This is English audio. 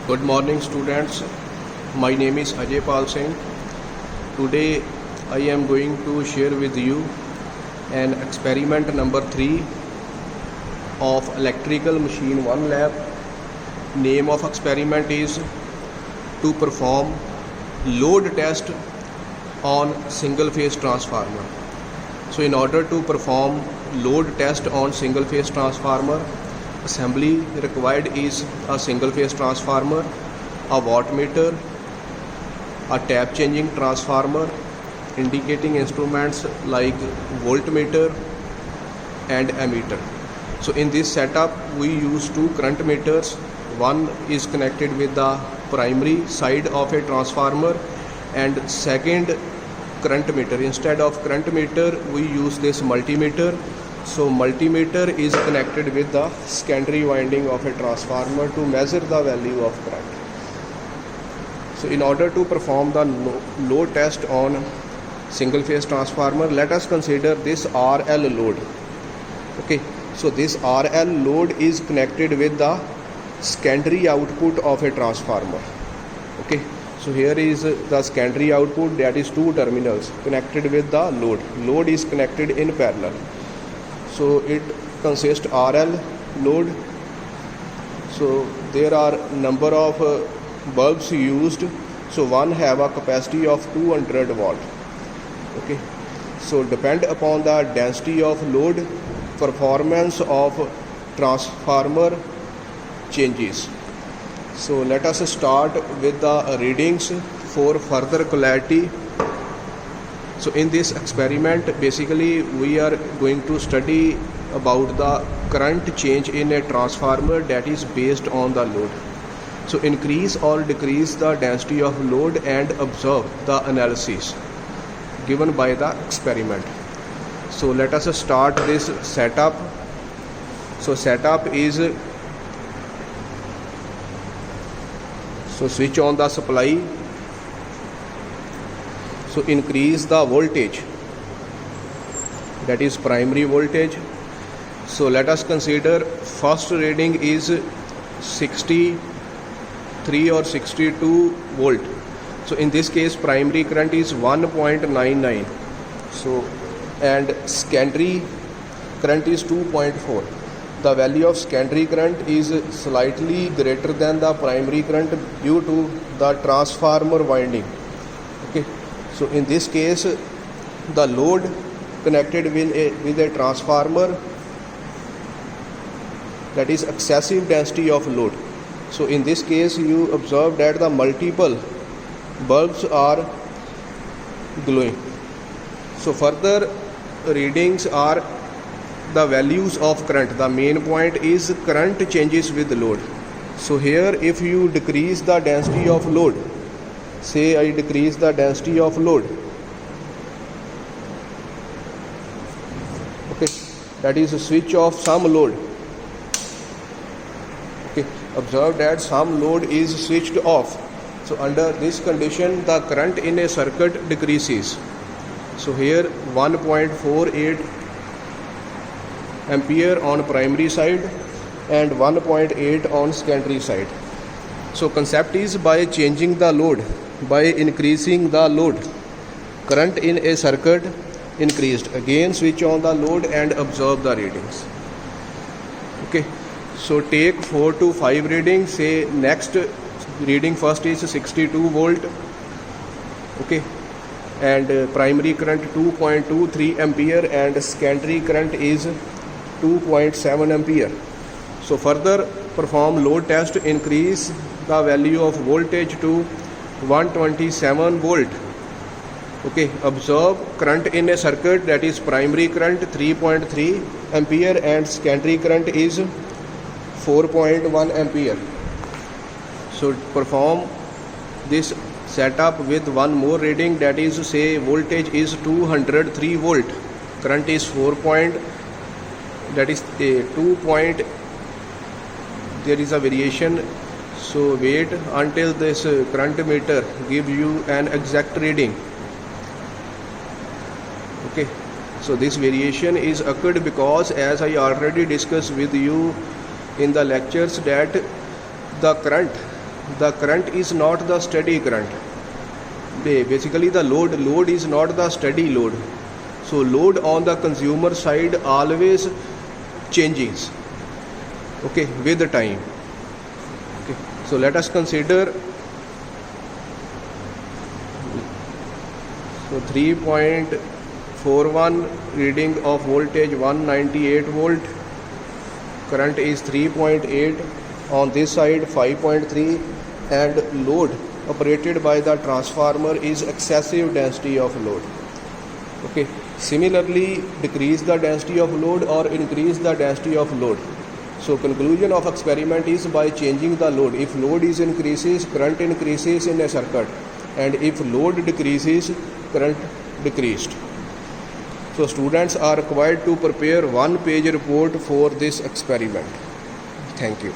Good morning students, my name is Ajay Pal Singh. Today I am going to share with you an experiment number 3 of electrical machine 1 lab. Name of experiment is to perform load test on single phase transformer. So in order to perform load test on single phase transformer, assembly required is a single phase transformer, a wattmeter, a tap changing transformer, indicating instruments like voltmeter and ammeter. So in this setup we use two current meters. One is connected with the primary side of a transformer and second current meter. Instead of current meter we use this multimeter. So multimeter is connected with the secondary winding of a transformer to measure the value of current. So in order to perform the load test on single phase transformer, let us consider this RL load. Okay, so this RL load is connected with the secondary output of a transformer. Okay, so here is the secondary output, that is two terminals connected with the load. Load is connected in parallel. So it consists RL load. So there are number of bulbs used. So one have a capacity of 200 watt. Okay, so depend upon the density of load, performance of transformer changes. So let us start with the readings for further clarity. So in this experiment basically we are going to study about the current change in a transformer that is based on the load. So increase or decrease the density of load and observe the analysis given by the experiment. So let us start this setup. So setup is, so switch on the supply. So increase the voltage, that is primary voltage. So let us consider first reading is 63 or 62 volt. So in this case primary current is 1.99. So and secondary current is 2.4. The value of secondary current is slightly greater than the primary current due to the transformer winding. Okay, so in this case the load connected with a transformer, that is excessive density of load. So in this case you observe that the multiple bulbs are glowing. So further readings are the values of current. The main point is current changes with load. So here if you decrease the density of load, say I decrease the density of load, okay, that is a switch off some load. Okay, observe that some load is switched off. So under this condition the current in a circuit decreases. So here 1.48 ampere on primary side and 1.8 on secondary side. So concept is by changing the load, by increasing the load, current in a circuit increased. Again switch on the load and observe the readings. Okay, so take 4 to 5 readings. Say next reading first is 62 volt. Okay, and primary current 2.23 ampere and secondary current is 2.7 ampere. So further perform load test, increase the value of voltage to 127 volt. Okay, observe current in a circuit, that is primary current 3.3 ampere and secondary current is 4.1 ampere. So perform this setup with one more reading, that is say voltage is 203 volt, current is 4 point, that is a 2 point, there is a variation. So wait until this current meter give you an exact reading. Okay, so this variation is occurred because, as I already discussed with you in the lectures, that the current the current is not the steady current. Basically the load is not the steady load. So load on the consumer side always changes, okay, with the time. Okay, so let us consider, so 3.41 reading of voltage 198 volt, current is 3.8, on this side 5.3, and load operated by the transformer is excessive density of load. Okay, similarly decrease the density of load or increase the density of load. So conclusion of experiment is by changing the load. If load is increases, current increases in a circuit, and if load decreases, current decreased. So students are required to prepare one page report for this experiment. Thank you.